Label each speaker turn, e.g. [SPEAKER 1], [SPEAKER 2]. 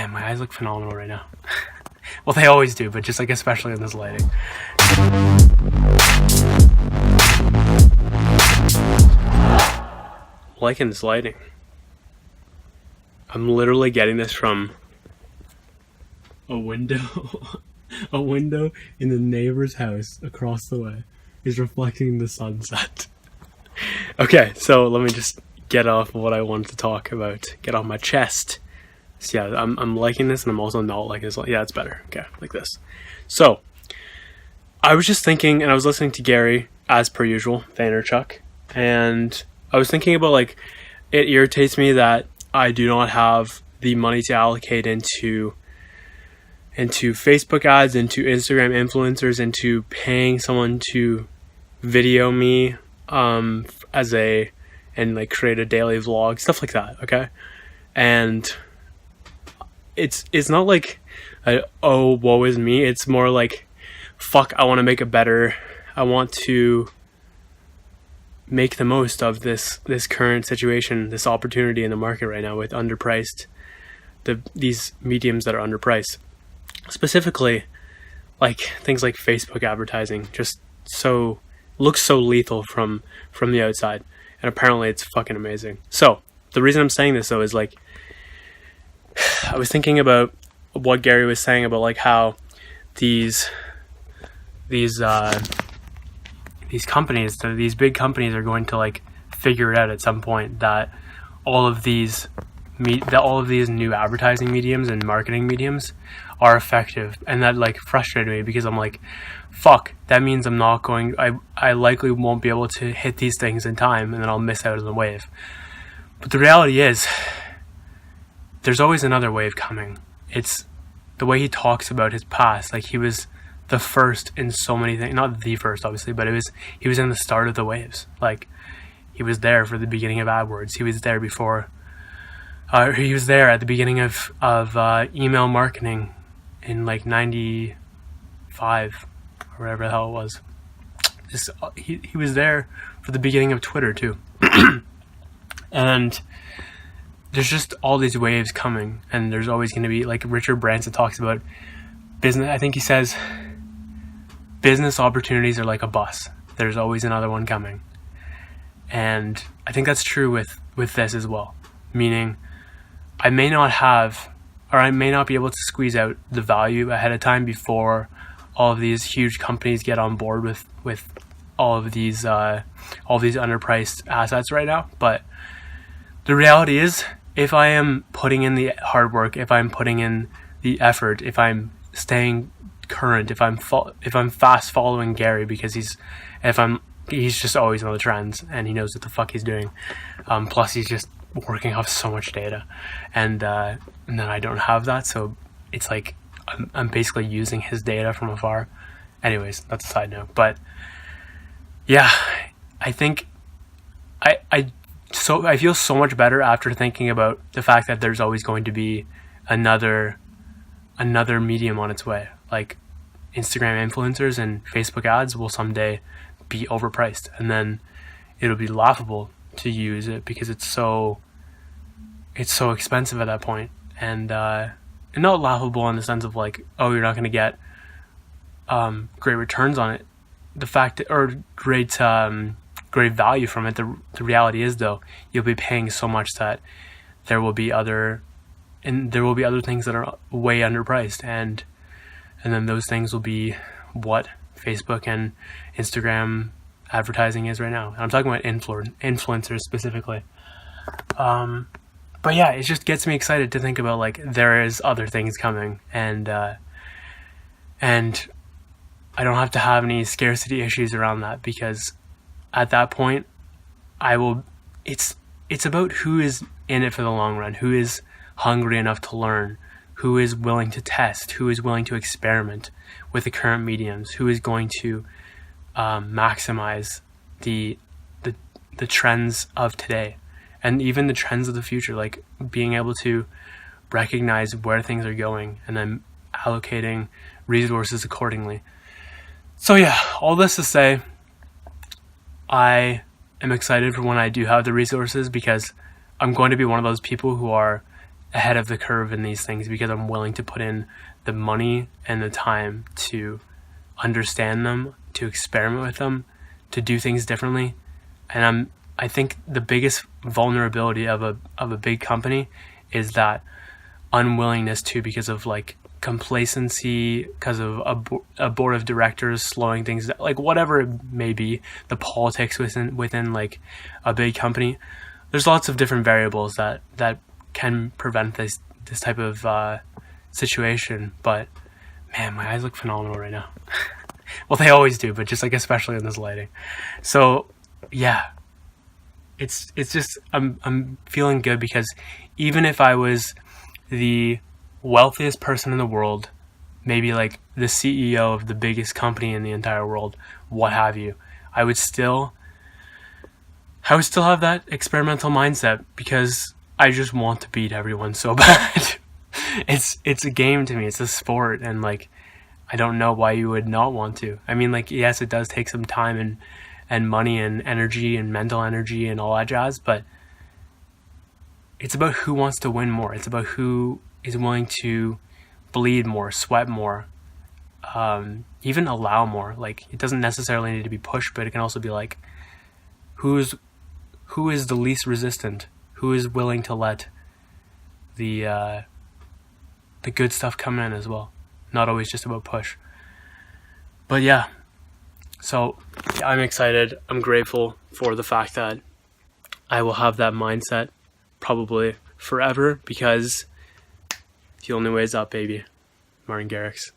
[SPEAKER 1] Damn, my eyes look phenomenal right now. Well, they always do, but just like especially in this lighting. Liking this lighting. I'm literally getting this from a window. A window in the neighbor's house across the way is reflecting the sunset. Okay, so let me just get off what I wanted to talk about. Get off my chest. So yeah, I'm liking this, and I'm also not liking this. Yeah, it's better. Okay, like this. So I was just thinking, and I was listening to Gary, as per usual, Vaynerchuk, and I was thinking about, like, it irritates me that I do not have the money to allocate into Facebook ads, into Instagram influencers, into paying someone to video me and like create a daily vlog, stuff like that. Okay, and it's not like oh, woe is me. It's more like, fuck, I want to make it better. I want to make the most of this current situation, this opportunity in the market right now with underpriced, these mediums that are underpriced. Specifically, like things like Facebook advertising, just looks so lethal from the outside, and apparently it's fucking amazing. So the reason I'm saying this though is, like, I was thinking about what Gary was saying about, like, how these companies, these big companies, are going to, like, figure it out at some point that all of these new advertising mediums and marketing mediums are effective. And that, like, frustrated me, because I'm like, fuck, that means I likely won't be able to hit these things in time, and then I'll miss out on the wave. But the reality is, there's always another wave coming. It's the way he talks about his past, like he was the first in so many things, not the first obviously, but he was in the start of the waves. Like, he was there for the beginning of AdWords. He was there before, he was there at the beginning of email marketing in like 95 or whatever the hell it was. Just he was there for the beginning of Twitter too. And there's just all these waves coming, and there's always going to be, like, Richard Branson talks about business. I think he says business opportunities are like a bus. There's always another one coming. And I think that's true with this as well. Meaning, I may not be able to squeeze out the value ahead of time before all of these huge companies get on board with all of these underpriced assets right now. But the reality is, if I am putting in the hard work, if I'm putting in the effort, if I'm staying current, if I'm fast following Gary, because he's just always on the trends and he knows what the fuck he's doing. Plus he's just working off so much data, and then I don't have that, so it's like I'm basically using his data from afar. Anyways, that's a side note. But yeah, I think I feel so much better after thinking about the fact that there's always going to be another medium on its way. Like, Instagram influencers and Facebook ads will someday be overpriced, and then it'll be laughable to use it because it's so expensive at that point. And not laughable in the sense of, like, oh, you're not going to get great returns on it. The fact that, or great value from it. The reality is, though, you'll be paying so much that there will be other things that are way underpriced, and then those things will be what Facebook and Instagram advertising is right now. And I'm talking about influencers specifically. But yeah, it just gets me excited to think about, like, there is other things coming, and I don't have to have any scarcity issues around that, because at that point, it's about who is in it for the long run, who is hungry enough to learn, who is willing to test, who is willing to experiment with the current mediums, who is going to maximize the trends of today, and even the trends of the future, like being able to recognize where things are going and then allocating resources accordingly. So yeah, all this to say, I am excited for when I do have the resources, because I'm going to be one of those people who are ahead of the curve in these things because I'm willing to put in the money and the time to understand them, to experiment with them, to do things differently. And I think the biggest vulnerability of a big company is that unwillingness to, because of like complacency, because of a board of directors slowing things down, like whatever it may be, the politics within like a big company. There's lots of different variables that can prevent this type of situation. But man, my eyes look phenomenal right now. Well, they always do, but just like especially in this lighting. So yeah, it's just I'm feeling good, because even if I was the wealthiest person in the world, maybe like the CEO of the biggest company in the entire world, what have you, I would still have that experimental mindset, because I just want to beat everyone so bad. It's a game to me. It's a sport, and like I don't know why you would not want to. I mean, like, yes, it does take some time and money and energy and mental energy and all that jazz, but it's about who wants to win more. It's about who is willing to bleed more, sweat more, even allow more. Like, it doesn't necessarily need to be pushed, but it can also be like, who is the least resistant? Who is willing to let the good stuff come in as well? Not always just about push. But yeah, so I'm excited. I'm grateful for the fact that I will have that mindset probably forever, because the only way is up, baby. Martin Garrix.